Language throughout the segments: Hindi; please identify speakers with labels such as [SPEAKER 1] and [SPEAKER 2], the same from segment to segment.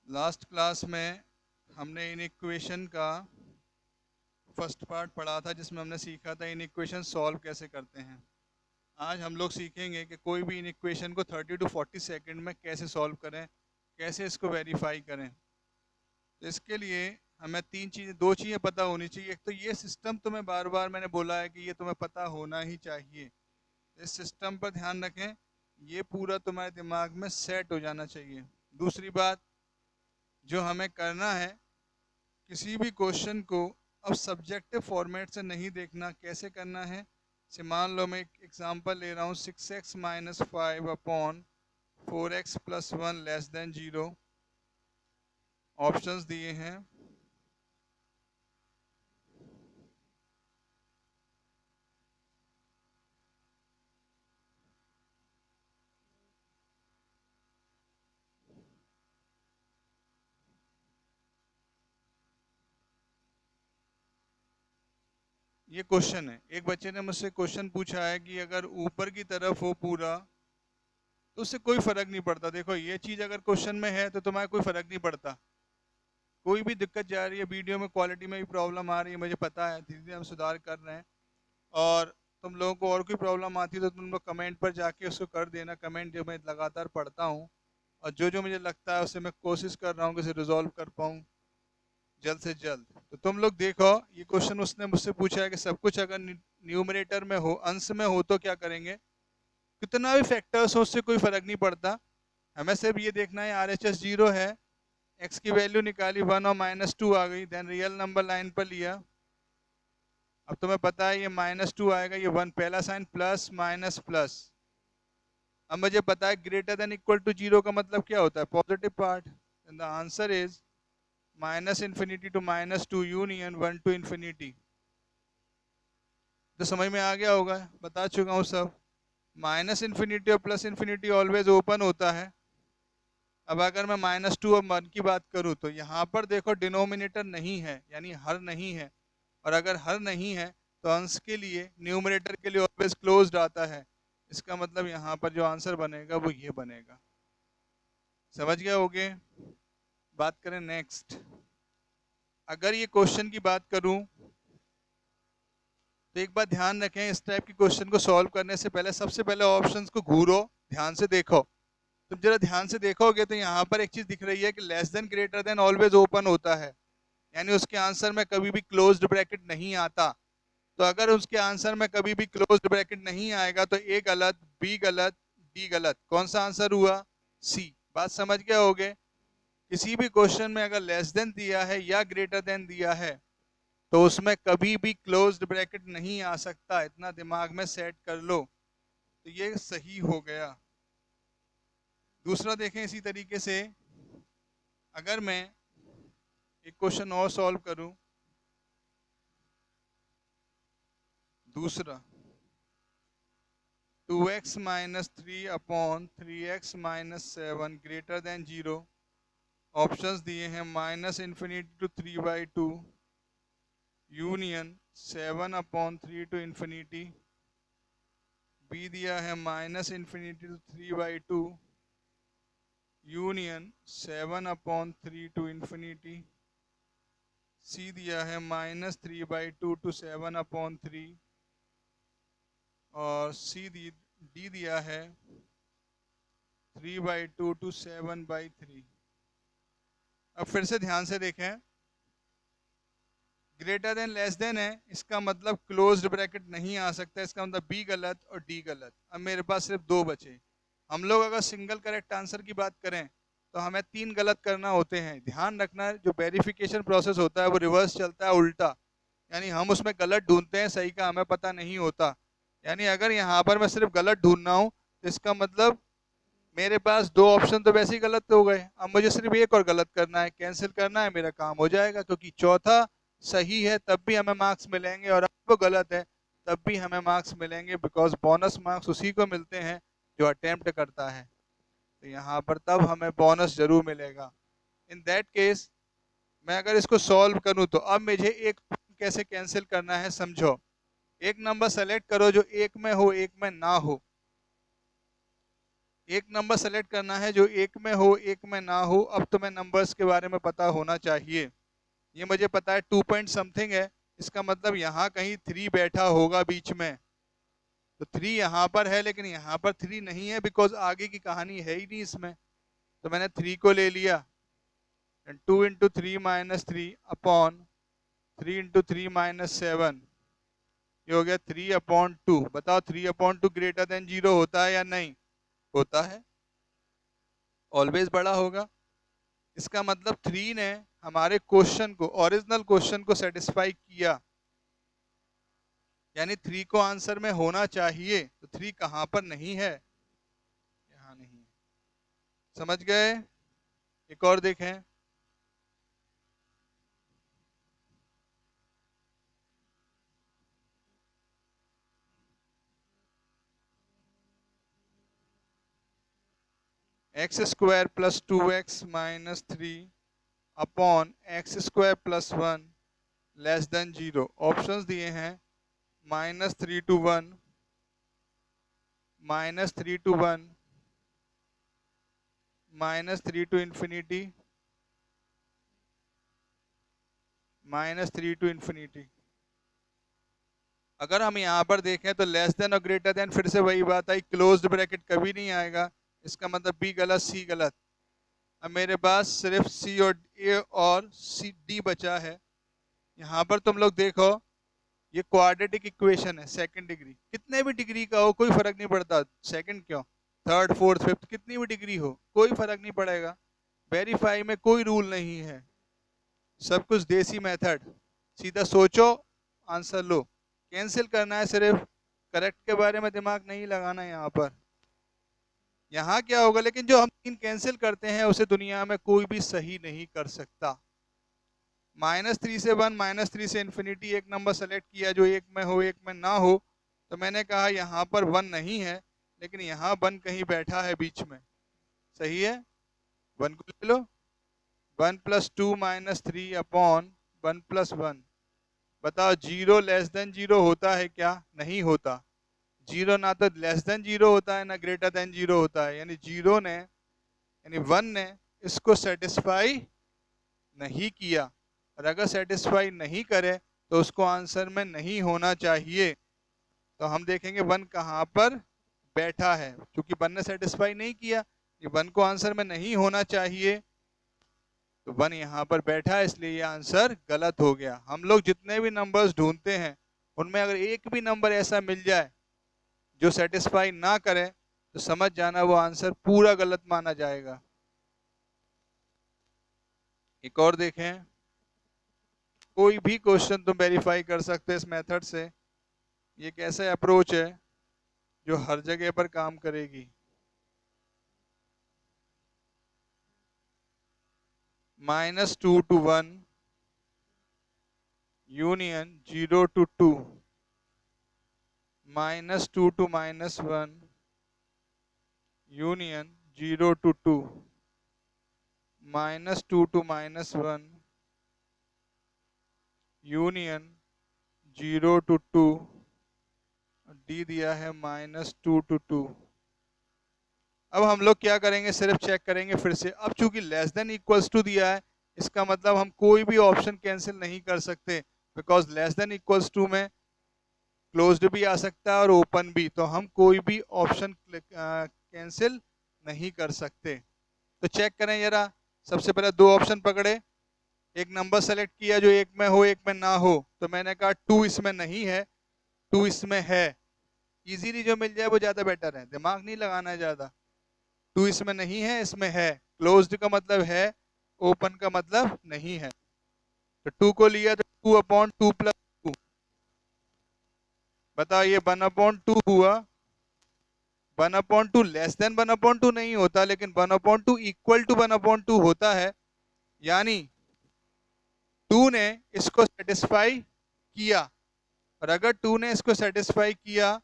[SPEAKER 1] लास्ट क्लास में हमने इन इक्वेशन का फर्स्ट पार्ट पढ़ा था, जिसमें हमने सीखा था इन इक्वेशन सॉल्व कैसे करते हैं। आज हम लोग सीखेंगे कि कोई भी इन इक्वेशन को 30 टू 40 सेकंड में कैसे सॉल्व करें, कैसे इसको वेरीफाई करें। तो इसके लिए हमें दो चीज़ें पता होनी चाहिए। एक तो ये सिस्टम, तुम्हें बार बार मैंने बोला है कि ये तुम्हें पता होना ही चाहिए। इस सिस्टम पर ध्यान रखें, ये पूरा तुम्हारे दिमाग में सेट हो जाना चाहिए। दूसरी बात जो हमें करना है, किसी भी क्वेश्चन को अब सब्जेक्टिव फॉर्मेट से नहीं देखना। कैसे करना है, से मान लो मैं एक एग्जांपल ले रहा हूँ, 6x minus 5 upon 4x plus 1 less than 0। Options दिए हैं, ये क्वेश्चन है। एक बच्चे ने मुझसे क्वेश्चन पूछा है कि अगर ऊपर की तरफ हो पूरा तो उससे कोई फर्क नहीं पड़ता। देखो, ये चीज अगर क्वेश्चन में है तो तुम्हारा कोई फर्क नहीं पड़ता। कोई भी दिक्कत जा रही है, वीडियो में क्वालिटी में भी प्रॉब्लम आ रही है, मुझे पता है, धीरे धीरे हम सुधार कर रहे हैं। और तुम लोगों को और कोई प्रॉब्लम आती है तो तुम लोग कमेंट पर जाके उसको कर देना। कमेंट जो मैं लगातार पढ़ता हूँ, और जो जो मुझे लगता है उससे मैं कोशिश कर रहा हूँ कि उसे रिजॉल्व कर पाऊँ जल्द से जल्द। तो तुम लोग देखो, ये क्वेश्चन उसने मुझसे पूछा है कि सब कुछ अगर न्यूमरेटर में हो, अंश में हो, तो क्या करेंगे। कितना भी फैक्टर्स हो उससे कोई फर्क नहीं पड़ता। हमें सिर्फ ये देखना है RHS 0 है, x की वैल्यू निकाली 1 और -2 आ गई, देन रियल नंबर लाइन पर लिया। अब तुम्हें पता है ये -2 आएगा, ये 1, पहला साइन प्लस माइनस प्लस। अब मुझे पता है ग्रेटर देन इक्वल टू 0 का मतलब क्या होता है, positive part. And the answer is -∞ to -2 union 1 to infinity. तो समझ में आ गया होगा, बता चुका हूँ सब। -∞ और +∞ ऑलवेज ओपन होता है। अब अगर मैं -2 और 1 की बात करूँ तो यहाँ पर देखो डिनोमिनेटर नहीं है, यानी हर नहीं है। और अगर हर नहीं है तो अंश के लिए, न्यूमरेटर के लिए ऑलवेज क्लोज्ड आता है। इसका मतलब यहाँ पर जो आंसर बनेगा वो ये बनेगा। समझ गए होगे। बात करें नेक्स्ट। अगर ये क्वेश्चन की बात करूं तो एक बात ध्यान रखें, इस टाइप के क्वेश्चन को सॉल्व करने से पहले सबसे पहले ऑप्शंस को घूरो, ध्यान से देखो। तुम जरा ध्यान से देखोगे तो यहाँ पर एक चीज दिख रही है कि less than greater than always open होता है, यानी उसके आंसर में कभी भी क्लोज्ड ब्रैकेट नहीं आता। तो अगर उसके आंसर में कभी भी क्लोज्ड ब्रैकेट नहीं आएगा तो ए गलत, बी गलत, डी गलत। कौन सा आंसर हुआ, सी। बात समझ गए होगे। किसी भी क्वेश्चन में अगर लेस देन दिया है या ग्रेटर देन दिया है तो उसमें कभी भी क्लोज्ड ब्रैकेट नहीं आ सकता, इतना दिमाग में सेट कर लो। तो ये सही हो गया। दूसरा देखें इसी तरीके से, अगर मैं एक क्वेश्चन और सॉल्व करूं, दूसरा 2x minus 3 upon 3x minus 7 greater than 0। Options दिए हैं -∞ to 3/2 union 7 upon 3 to infinity. B दिया है -∞ to 3/2 union 7 upon 3 to infinity. C दिया है -3/2 टू 7 अपॉन 3। और डी दिया है 3/2 टू 7/3। अब फिर से ध्यान से देखें, ग्रेटर देन लेस देन है, इसका मतलब क्लोज्ड ब्रैकेट नहीं आ सकता, इसका मतलब बी गलत और डी गलत। अब मेरे पास सिर्फ दो बचे। हम लोग अगर सिंगल करेक्ट आंसर की बात करें तो हमें 3 गलत करना होते हैं। ध्यान रखना, जो वेरिफिकेशन प्रोसेस होता है वो रिवर्स चलता है, उल्टा। यानी हम उसमें गलत ढूंढते हैं, सही का हमें पता नहीं होता। यानी अगर यहाँ पर मैं सिर्फ गलत ढूंढ रहा हूँ तो इसका मतलब मेरे पास 2 ऑप्शन तो वैसे ही गलत हो गए। अब मुझे सिर्फ एक और गलत करना है, कैंसिल करना है, मेरा काम हो जाएगा। क्योंकि चौथा सही है तब भी हमें मार्क्स मिलेंगे, और अब वो गलत है तब भी हमें मार्क्स मिलेंगे, बिकॉज बोनस मार्क्स उसी को मिलते हैं जो अटेम्प्ट करता है। तो यहाँ पर तब हमें बोनस जरूर मिलेगा। इन दैट केस मैं अगर इसको सॉल्व करूँ तो अब मुझे एक कैसे कैंसिल करना है समझो। एक नंबर सेलेक्ट करो जो एक में हो, एक में ना हो। एक नंबर सेलेक्ट करना है जो एक में हो एक में ना हो। अब तुम्हें नंबर्स के बारे में पता होना चाहिए। ये मुझे पता है 2 पॉइंट समथिंग है, इसका मतलब यहाँ कहीं 3 बैठा होगा बीच में। तो 3 यहाँ पर है लेकिन यहाँ पर 3 नहीं है, बिकॉज आगे की कहानी है ही नहीं इसमें। तो मैंने 3 को ले लिया, 2 into 3 minus 3 upon 3 into 3 minus 7, ये हो गया 3/2। बताओ 3/2 ग्रेटर देन 0 होता है या नहीं होता है? ऑलवेज बड़ा होगा। इसका मतलब 3 ने हमारे क्वेश्चन को, ओरिजिनल क्वेश्चन को सेटिस्फाई किया, यानी 3 को आंसर में होना चाहिए। तो 3 कहां पर नहीं है? यहां नहीं है। समझ गए? एक और देखें, x² + 2x - 3 upon x² + 1 less than 0। Options दिए हैं -3 to 1, -3 to 1, -3 to infinity, -3 to infinity। अगर हम यहाँ पर देखें तो लेस देन और ग्रेटर देन, फिर से वही बात आई, क्लोज्ड ब्रैकेट कभी नहीं आएगा। इसका मतलब बी गलत, सी गलत। अब मेरे पास सिर्फ सी और ए और सी डी बचा है। यहाँ पर तुम लोग देखो, ये क्वाड्रेटिक इक्वेशन है, सेकंड डिग्री, कितने भी डिग्री का हो कोई फर्क नहीं पड़ता। सेकंड क्यों, थर्ड फोर्थ फिफ्थ, कितनी भी डिग्री हो कोई फर्क नहीं पड़ेगा। वेरीफाई में कोई रूल नहीं है, सब कुछ देसी मेथड। सीधा सोचो, आंसर लो। कैंसिल करना है सिर्फ, करेक्ट के बारे में दिमाग नहीं लगाना है यहाँ पर। यहाँ क्या होगा, लेकिन जो हम 3 कैंसिल करते हैं उसे दुनिया में कोई भी सही नहीं कर सकता। -3 से 1, -3 से इन्फिनिटी, एक नंबर सेलेक्ट किया जो एक में हो एक में ना हो। तो मैंने कहा यहाँ पर 1 नहीं है, लेकिन यहाँ 1 कहीं बैठा है बीच में। सही है, 1 को ले लो। 1 + 2 - 3 अपॉन 1 + 1। बताओ 0 लेस देन 0 होता है क्या? नहीं होता। 0 ना तो लेस देन 0 होता है ना ग्रेटर देन 0 होता है, यानी 0 ने, यानी 1 ने इसको सेटिस्फाई नहीं किया। और अगर सेटिस्फाई नहीं करे तो उसको आंसर में नहीं होना चाहिए। तो हम देखेंगे 1 कहाँ पर बैठा है। क्योंकि 1 ने सेटिस्फाई नहीं किया, ये 1 को आंसर में नहीं होना चाहिए, तो 1 यहाँ पर बैठा है, इसलिए ये आंसर गलत हो गया। हम लोग जितने भी नंबर्स ढूंढते हैं उनमें अगर एक भी नंबर ऐसा मिल जाए जो सेटिस्फाई ना करे तो समझ जाना वो आंसर पूरा गलत माना जाएगा। एक और देखें, कोई भी क्वेश्चन तुम वेरीफाई कर सकते हो इस मेथड से। ये एक ऐसा अप्रोच है जो हर जगह पर काम करेगी। -2 to 1 union 0 to 2, -2 to -1 union 0 to 2, -2 to -1 union 0 to 2, D दिया है -2 to 2। अब हम लोग क्या करेंगे, सिर्फ चेक करेंगे फिर से। अब चूंकि लेस देन इक्वल्स टू दिया है, इसका मतलब हम कोई भी ऑप्शन कैंसिल नहीं कर सकते, because less than equals to में क्लोज्ड भी आ सकता है और ओपन भी। तो हम कोई भी ऑप्शन कैंसिल नहीं कर सकते। तो चेक करें जरा। सबसे पहले 2 ऑप्शन पकड़े, एक नंबर सेलेक्ट किया जो एक में हो एक में ना हो। तो मैंने कहा 2 इसमें नहीं है, 2 इसमें है। इजीली जो मिल जाए वो ज़्यादा बेटर है, दिमाग नहीं लगाना है ज़्यादा। 2 इसमें नहीं है, इसमें है। क्लोज्ड का मतलब है, ओपन का मतलब नहीं है। तो 2 को लिया तो 2/2 + 2। बताओ ये 1/2 हुआ। 1/2 लेस देन 1/2 नहीं होता, लेकिन 1/2 इक्वल टू 1/2 होता है। यानी 2 ने इसको सेटिस्फाई किया, और अगर 2 ने इसको सेटिस्फाई किया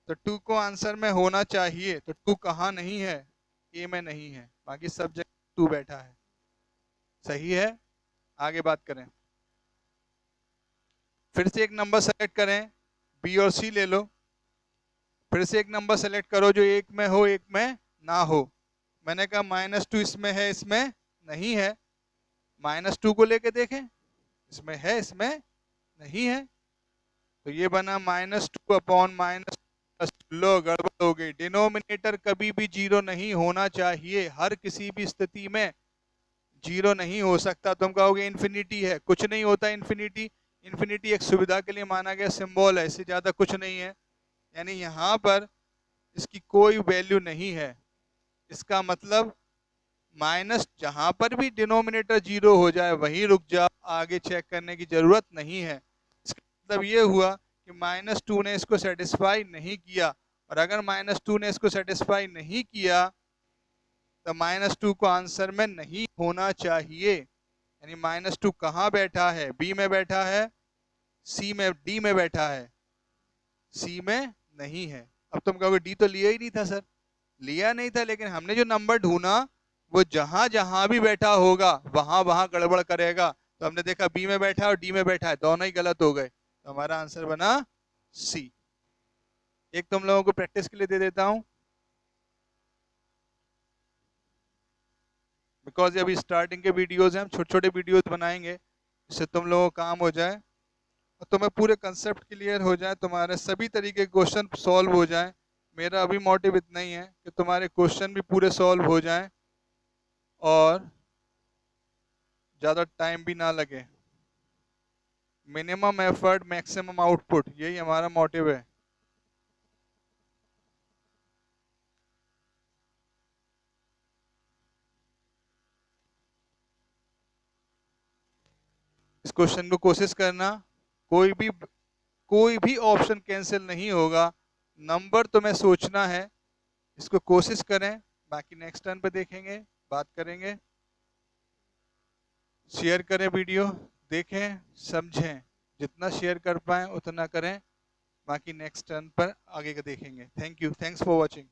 [SPEAKER 1] तो 2 को आंसर में होना चाहिए। तो 2 कहाँ नहीं है? ए में नहीं है, बाकी सब जगह 2 बैठा है। सही है, आगे बात करें। फिर से एक नंबर सेलेक्ट करें, बी और सी ले लो। फिर से एक नंबर सेलेक्ट करो जो एक में हो एक में ना हो। मैंने कहा -2 इसमें है, इसमें नहीं है। -2 को लेके देखें, इसमें है, इसमें नहीं है। तो ये बना -2 अपॉन -, लो गड़बड़ हो गई। डिनोमिनेटर कभी भी 0 नहीं होना चाहिए, हर किसी भी स्थिति में 0 नहीं हो सकता। तुम कहोगे इन्फिनिटी है, कुछ नहीं होता इन्फिनिटी। इन्फिनिटी एक सुविधा के लिए माना गया सिंबल है, इससे ज्यादा कुछ नहीं है। यानी यहाँ पर इसकी कोई वैल्यू नहीं है। इसका मतलब माइनस जहां पर भी डिनोमिनेटर 0 हो जाए वहीं रुक जाओ, आगे चेक करने की जरूरत नहीं है। इसका मतलब ये हुआ कि -2 ने इसको सेटिस्फाई नहीं किया, और अगर -2 ने इसको सेटिस्फाई नहीं किया तो -2 को आंसर में नहीं होना चाहिए। यानी -2 कहाँ बैठा है? बी में बैठा है, सी में, डी में बैठा है, सी में नहीं है। अब तुम कहोगे डी तो लिया ही नहीं था सर। लिया नहीं था, लेकिन हमने जो नंबर ढूंढा वो जहां जहां भी बैठा होगा वहां वहां गड़बड़ करेगा। तो हमने देखा बी में बैठा है और डी में बैठा है, दोनों ही गलत हो गए, तो हमारा आंसर बना सी। एक तुम लोगों को प्रैक्टिस के लिए दे देता हूं, बिकॉज अभी स्टार्टिंग के वीडियोस हैं, हम छोटे छोटे वीडियोस बनाएंगे जिससे तुम लोगों को काम हो जाए और तुम्हें पूरे कंसेप्ट क्लियर हो जाए, तुम्हारे सभी तरीके के क्वेश्चन सॉल्व हो जाए। मेरा अभी मोटिव इतना ही है कि तुम्हारे क्वेश्चन भी पूरे सॉल्व हो जाएं और ज़्यादा टाइम भी ना लगे। मिनिमम एफर्ट मैक्सिमम आउटपुट, यही हमारा मोटिव है। इस क्वेश्चन को कोशिश करना, कोई भी ऑप्शन कैंसिल नहीं होगा। नंबर तुम्हें सोचना है, इसको कोशिश करें, बाकी नेक्स्ट टर्न पे देखेंगे, बात करेंगे। शेयर करें वीडियो, देखें, समझें, जितना शेयर कर पाएं उतना करें, बाकी नेक्स्ट टर्न पर आगे का देखेंगे। Thank you, thanks for watching.